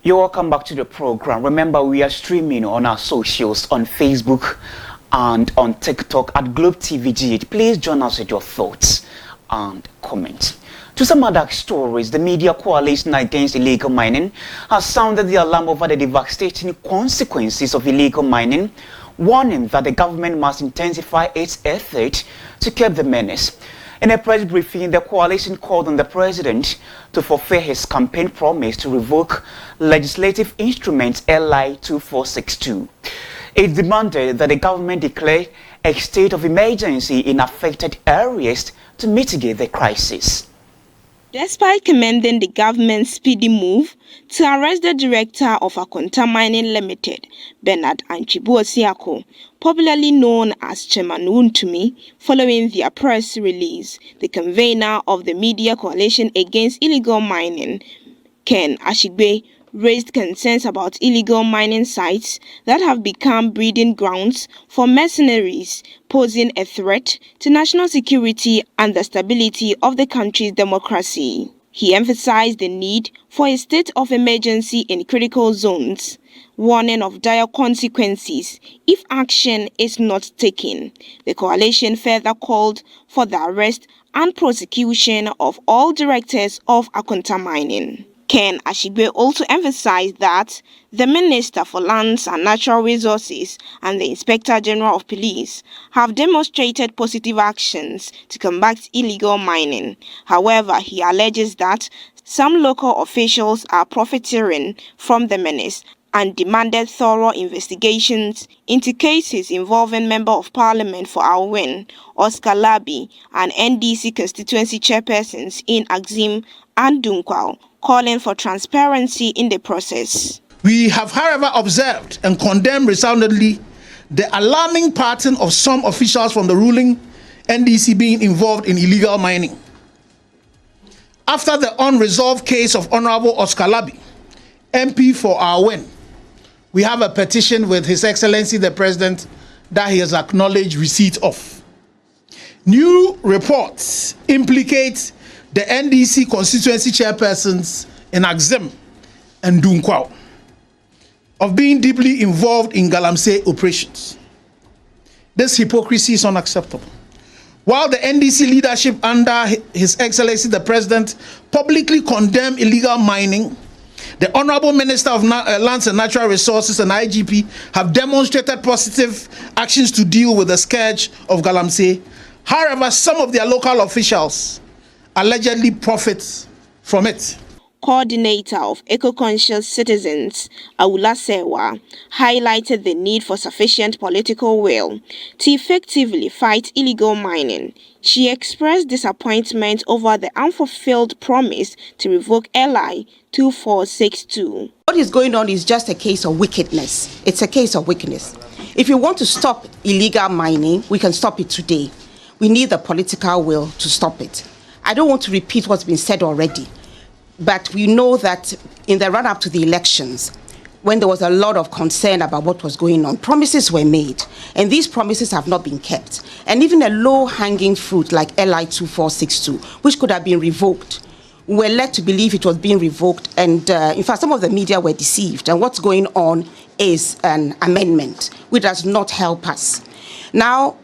You're welcome back to the program. Remember, we are streaming on our socials on Facebook and on TikTok at gov't. Please join us with your thoughts and comments. To some other stories, the media coalition against illegal mining has sounded the alarm over the devastating consequences of illegal mining, warning that the government must intensify its efforts to curb the menace. In a press briefing, the coalition called on the president to fulfill his campaign promise to revoke legislative instrument LI 2462. It demanded that the government declare a state of emergency in affected areas to mitigate the crisis. Despite commending the government's speedy move to arrest the director of Akonta Mining Limited, Bernard Anchibu-Osiako, popularly known as Chairman Wontumi, following their press release, the convener of the media coalition against illegal mining, Ken Ashigbe, raised concerns about illegal mining sites that have become breeding grounds for mercenaries, posing a threat to national security and the stability of the country's democracy. He emphasized the need for a state of emergency in critical zones, warning of dire consequences if action is not taken. The coalition further called for the arrest and prosecution of all directors of Akonta Mining. Ken Ashigbe also emphasized that the Minister for Lands and Natural Resources and the Inspector General of Police have demonstrated positive actions to combat illegal mining. However, he alleges that some local officials are profiteering from the menace and demanded thorough investigations into cases involving Member of Parliament for Alwen, Oscar Labi, and NDC constituency chairpersons in Axim and Dunkwal, calling for transparency in the process. We have, however, observed and condemned resoundingly the alarming pattern of some officials from the ruling NDC being involved in illegal mining. After the unresolved case of Honorable Oscar Labi, MP for Alwen, we have a petition with His Excellency the President that he has acknowledged receipt of. New reports implicate the NDC constituency chairpersons in Axim and Dunkwao of being deeply involved in Galamsey operations. This hypocrisy is unacceptable. While the NDC leadership under His Excellency the President publicly condemn illegal mining, the Honorable Minister of Lands and Natural Resources and IGP have demonstrated positive actions to deal with the scourge of Galamsey. However, some of their local officials allegedly profit from it. Coordinator of Eco-Conscious Citizens, Awula Sewa, highlighted the need for sufficient political will to effectively fight illegal mining. She expressed disappointment over the unfulfilled promise to revoke LI 2462. What is going on is just a case of wickedness. It's a case of wickedness. If you want to stop illegal mining, we can stop it today. We need the political will to stop it. I don't want to repeat what's been said already, but we know that in the run-up to the elections, when there was a lot of concern about what was going on, promises were made, and these promises have not been kept. And even a low-hanging fruit like LI 2462, which could have been revoked, we were led to believe it was being revoked, and in fact, some of the media were deceived, and what's going on is an amendment, which does not help us. Now,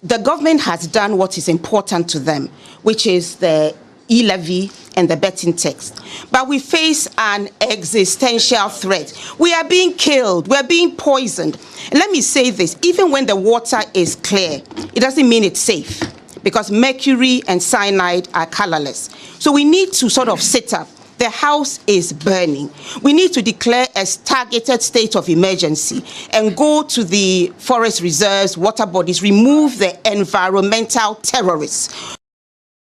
the government has done what is important to them, which is the e-levy and the betting tax. But we face an existential threat. We are being killed. We are being poisoned. And let me say this, even when the water is clear, it doesn't mean it's safe, because mercury and cyanide are colorless. So we need to sort of sit up. The house is burning. We need to declare a targeted state of emergency and go to the forest reserves, water bodies, remove the environmental terrorists.